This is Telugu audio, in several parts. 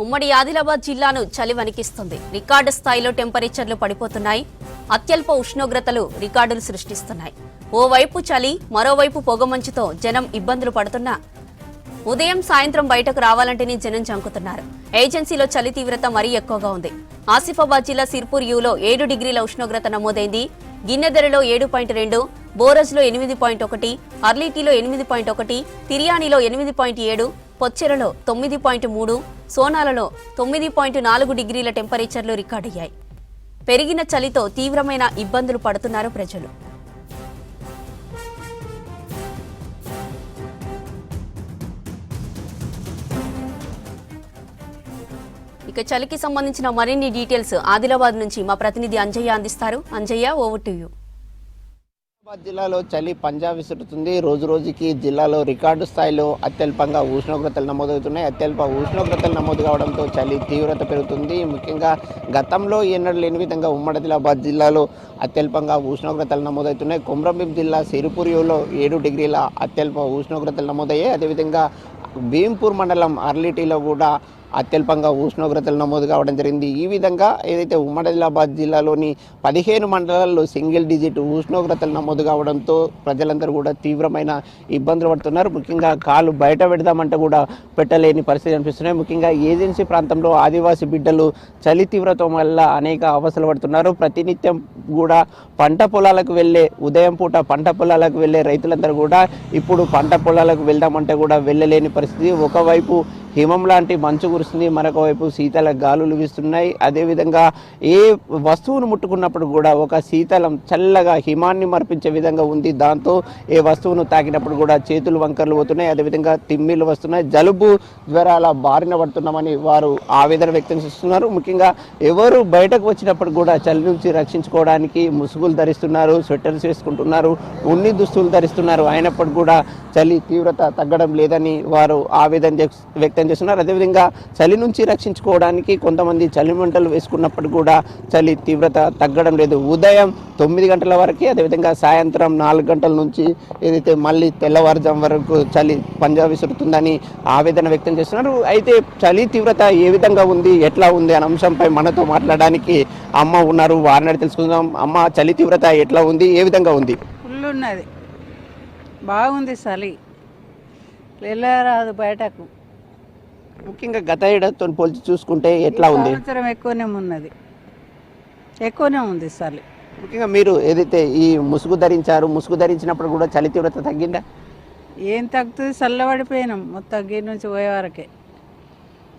ఉమ్మడి ఆదిలాబాద్ జిల్లాను చలి వణికిస్తుంది. రికార్డు స్థాయిలో టెంపరేచర్లు పడిపోతున్నాయి. అత్యల్ప ఉష్ణోగ్రతలు రికార్డులు సృష్టిస్తున్నాయి. ఓవైపు చలి, మరోవైపు పొగమంచుతో జనం ఇబ్బందులు పడుతున్నా ఉదయం సాయంత్రం బయటకు రావాలంటేనే జనం జంకుతున్నారు. ఏజెన్సీలో చలి తీవ్రత మరీ ఎక్కువగా ఉంది. ఆసిఫాబాద్ జిల్లా సిర్పూర్ యూలో 7 డిగ్రీల ఉష్ణోగ్రత నమోదైంది. గిన్నెదెరలో 7.2, బోరజ్లో 8.1, అర్లీటీలో 8.1, తిరియానిలో 8.7, పొచ్చెరలో 9.3, సోనాలలో 9.4 డిగ్రీల టెంపరేచర్లు రికార్డయ్యాయి. పెరిగిన చలితో తీవ్రమైన ఇబ్బందులు పడుతున్నారు ప్రజలు. ఇక చలికి సంబంధించిన మరిన్ని డీటెయిల్స్ ఆదిలాబాద్ నుంచి మా ప్రతినిధి అంజయ్య అందిస్తారు. Anjaiah, over to you. Adilabad జిల్లాలో చలి పంజా విసురుతుంది. రోజు రోజుకి జిల్లాలో రికార్డు స్థాయిలో అత్యల్పంగా ఉష్ణోగ్రతలు నమోదవుతున్నాయి. అత్యల్ప ఉష్ణోగ్రతలు నమోదు కావడంతో చలి తీవ్రత పెరుగుతుంది. ముఖ్యంగా గతంలో ఎన్నడూ లేని విధంగా ఉమ్మడి ఆదిలాబాద్ జిల్లాలో అత్యల్పంగా ఉష్ణోగ్రతలు నమోదవుతున్నాయి. కొమ్రంభీం జిల్లా సిరిపురియోలో 7 డిగ్రీల అత్యల్ప ఉష్ణోగ్రతలు నమోదయ్యాయి. అదేవిధంగా భీంపూర్ మండలం అర్లీటీలో కూడా అత్యల్పంగా ఉష్ణోగ్రతలు నమోదు కావడం జరిగింది. ఈ విధంగా ఏదైతే ఉమ్మడి ఆదిలాబాద్ జిల్లాలోని 15 మండలాల్లో సింగిల్ డిజిట్ ఉష్ణోగ్రతలు నమోదు కావడంతో ప్రజలందరూ కూడా తీవ్రమైన ఇబ్బందులు పడుతున్నారు. ముఖ్యంగా కాలు బయట పెడదామంటే కూడా పెట్టలేని పరిస్థితి అనిపిస్తున్నాయి. ముఖ్యంగా ఏజెన్సీ ప్రాంతంలో ఆదివాసీ బిడ్డలు చలి తీవ్రత వల్ల అనేక అవస్థలు పడుతున్నారు. ప్రతినిత్యం కూడా పంట పొలాలకు వెళ్ళే ఉదయం పూట పంట పొలాలకు వెళ్ళే రైతులందరూ కూడా ఇప్పుడు పంట పొలాలకు వెళ్దామంటే కూడా వెళ్ళలేని పరిస్థితి. ఒకవైపు హిమం లాంటి మంచు కురుస్తుంది, మరొక వైపు శీతల గాలులు వీస్తున్నాయి. అదేవిధంగా ఏ వస్తువును ముట్టుకున్నప్పుడు కూడా ఒక శీతలం చల్లగా హిమాన్ని మర్పించే విధంగా ఉంది. దాంతో ఏ వస్తువును తాకినప్పుడు కూడా చేతులు వంకర్లు పోతున్నాయి. అదేవిధంగా తిమ్మిళ్ళు వస్తున్నాయి. జలుబు జ్వరాల బారిన పడుతున్నామని వారు ఆవేదన వ్యక్తం చేస్తున్నారు. ముఖ్యంగా ఎవరు బయటకు వచ్చినప్పుడు కూడా చలి నుంచి రక్షించుకోవడానికి ముసుగులు ధరిస్తున్నారు, స్వెటర్స్ వేసుకుంటున్నారు, ఉన్ని దుస్తులు ధరిస్తున్నారు. అయినప్పటికీ కూడా చలి తీవ్రత తగ్గడం లేదని వారు ఆవేదన వ్యక్తం చేస్తున్నారు. అదేవిధంగా చలి నుంచి రక్షించుకోవడానికి కొంతమంది చలి మంటలు వేసుకున్నప్పుడు కూడా చలి తీవ్రత తగ్గడం లేదు. ఉదయం 9 గంటల వరకే, అదేవిధంగా సాయంత్రం 4 గంటల నుంచి ఏదైతే మళ్ళీ తెల్లవారుజాము వరకు చలి పంజా విసురుతుందని ఆవేదన వ్యక్తం చేస్తున్నారు. అయితే చలి తీవ్రత ఏ విధంగా ఉంది, ఎట్లా ఉంది అనే అంశంపై మనతో మాట్లాడడానికి అమ్మ ఉన్నారు. వారిని తెలుసుకుందాం. అమ్మ, చలి తీవ్రత ఎట్లా ఉంది, ఏ విధంగా ఉంది? ఫుల్ ఉన్నది, బాగుంది. చలి వెళ్ళరాదు బయటకు. ముఖ్యంగా గత ఏడాదితో పోల్చి చూసుకుంటే ఎట్లా ఉంది? సంవత్సరం ఎక్కువనే ఉంది చలి. ముఖ్యంగా మీరు ఏదైతే ఈ ముసుగు ధరించారు, ముసుగు ధరించినప్పుడు కూడా చలి తీవ్రత తగ్గిందా? ఏం తగ్గుతుంది, చల్లబడిపోయినాం మొత్తం. గిరి నుంచి పోయే వరకే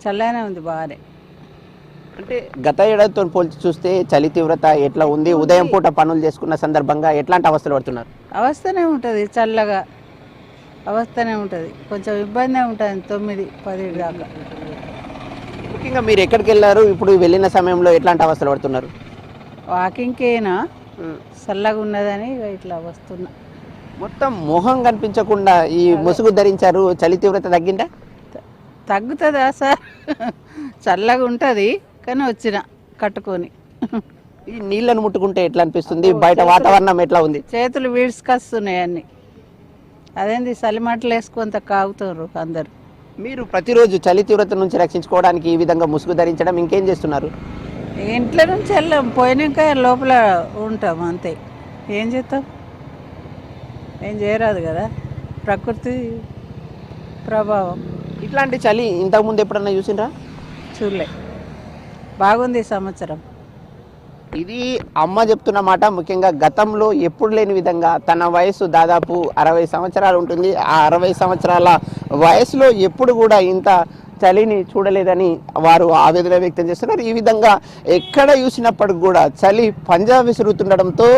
చల్లనే ఉంది బాగానే. అంటే గత ఏడాదితో పోల్చి చూస్తే చలి తీవ్రత ఎట్లా ఉంది? ఉదయం పూట పనులు చేసుకున్న సందర్భంగా ఎట్లాంటి అవస్థలు పడుతున్నారు? అవస్థనే ఉంటుంది, చల్లగా అవస్థనే ఉంటుంది. కొంచెం ఇబ్బంది ఉంటుంది 9-10 దాకా. ముఖ్యంగా మీరు ఎక్కడికి వెళ్ళారు? ఇప్పుడు వెళ్ళిన సమయంలో ఎట్లాంటి అవస్థలు పడుతున్నారు? వాకింగ్కేనా, చల్లగా ఉన్నదని ఇట్లా వస్తున్నా. మొత్తం మొహం కనిపించకుండా ఈ ముసుగు ధరించారు, చలి తీవ్రత తగ్గిందా? తగ్గుతుందా సార్? చల్లగా ఉంటుంది కానీ వచ్చిన కట్టుకొని. ఈ నీళ్ళను ముట్టుకుంటే ఎట్లా అనిపిస్తుంది? బయట వాతావరణం ఎట్లా ఉంది? చేతులు వీడ్చుకొస్తున్నాయి అన్ని. అదేంది చలిమంటలు వేసుకొని కాగుతారు అందరు. మీరు ప్రతిరోజు చలి తీవ్రత నుంచి రక్షించుకోవడానికి ఈ విధంగా ముసుగు ధరించడం, ఇంకేం చేస్తున్నారు? ఇంట్లో నుంచి వెళ్ళాం, పోయినాక లోపల ఉంటాం అంతే. ఏం చేస్తాం, ఏం చేయరాదు కదా, ప్రకృతి ప్రభావం. ఇట్లాంటి చలి ఇంతకుముందు ఎప్పుడన్నా చూసిండ్రా? చూడలే, బాగుంది ఈ సంవత్సరం. ఇది అమ్మ చెప్తున్న మాట. ముఖ్యంగా గతంలో ఎప్పుడు లేని విధంగా తన వయసు దాదాపు 60 సంవత్సరాలు ఉంటుంది. ఆ 60 సంవత్సరాల వయసులో ఎప్పుడు కూడా ఇంత చలిని చూడలేదని వారు ఆవేదన వ్యక్తం చేస్తున్నారు. ఈ విధంగా ఎక్కడ చూసినప్పటికి కూడా చలి పంజా విసురుతుండడంతో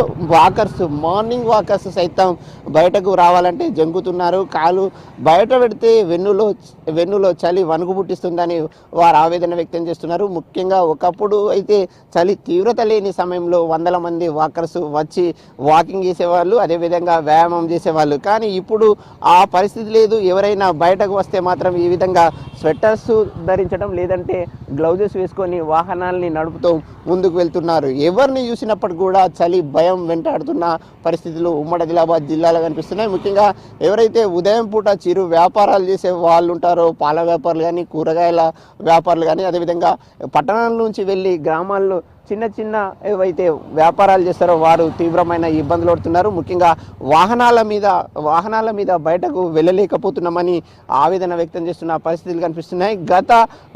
మార్నింగ్ వాకర్స్ సైతం బయటకు రావాలంటే జంకుతున్నారు. కాలు బయట పెడితే వెన్నులో చలి వణుకు పుట్టిస్తుందని వారు ఆవేదన వ్యక్తం చేస్తున్నారు. ముఖ్యంగా ఒకప్పుడు అయితే చలి తీవ్రత లేని సమయంలో వందల మంది వాకర్స్ వచ్చి వాకింగ్ చేసేవాళ్ళు, అదేవిధంగా వ్యాయామం చేసేవాళ్ళు. కానీ ఇప్పుడు ఆ పరిస్థితి లేదు. ఎవరైనా బయటకు వస్తే మాత్రం ఈ విధంగా స్వెటర్స్ ధరించడం, లేదంటే గ్లౌజెస్ వేసుకొని వాహనాల్ని నడుపుతూ ముందుకు వెళ్తున్నారు. ఎవరిని చూసినప్పుడు కూడా చలి భయం వెంటాడుతున్న పరిస్థితులు ఉమ్మడి ఆదిలాబాద్ జిల్లాలో కనిపిస్తున్నాయి. ముఖ్యంగా ఎవరైతే ఉదయం పూట చిరు వ్యాపారాలు చేసే వాళ్ళు ఉంటారో, పాల వ్యాపారులు కానీ, కూరగాయల వ్యాపారులు కానీ, అదేవిధంగా పట్టణాల నుంచి వెళ్ళి గ్రామాల్లో చిన్న చిన్న ఏవైతే వ్యాపారాలు చేస్తారో వారు తీవ్రమైన ఇబ్బందులు పడుతున్నారు. ముఖ్యంగా వాహనాల మీద బయటకు వెళ్ళలేకపోతున్నామని ఆవేదన వ్యక్తం చేస్తున్న పరిస్థితులు కనిపిస్తున్నాయి. గత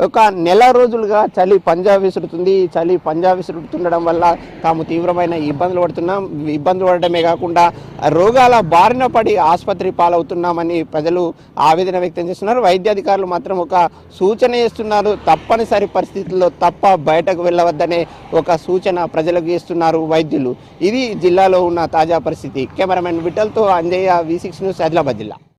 ఒక నెల రోజులుగా చలి పంజా విసురుతుంది. చలి పంజా విసురుతుండడం వల్ల తాము తీవ్రమైన ఇబ్బందులు పడడమే కాకుండా రోగాల బారిన పడి ఆసుపత్రి పాలవుతున్నామని ప్రజలు ఆవేదన వ్యక్తం చేస్తున్నారు. వైద్యాధికారులు మాత్రం ఒక సూచన చేస్తున్నారు. తప్పనిసరి పరిస్థితుల్లో తప్ప బయటకు వెళ్ళవద్దనే ఒక సూచన ప్రజలకు ఇస్తున్నారు వైద్యులు. ఇది జిల్లాలో ఉన్న తాజా పరిస్థితి. కెమెరామెన్ విఠల్తో అంజయ్య, V6 న్యూస్, ఆదిలాబాద్ జిల్లా.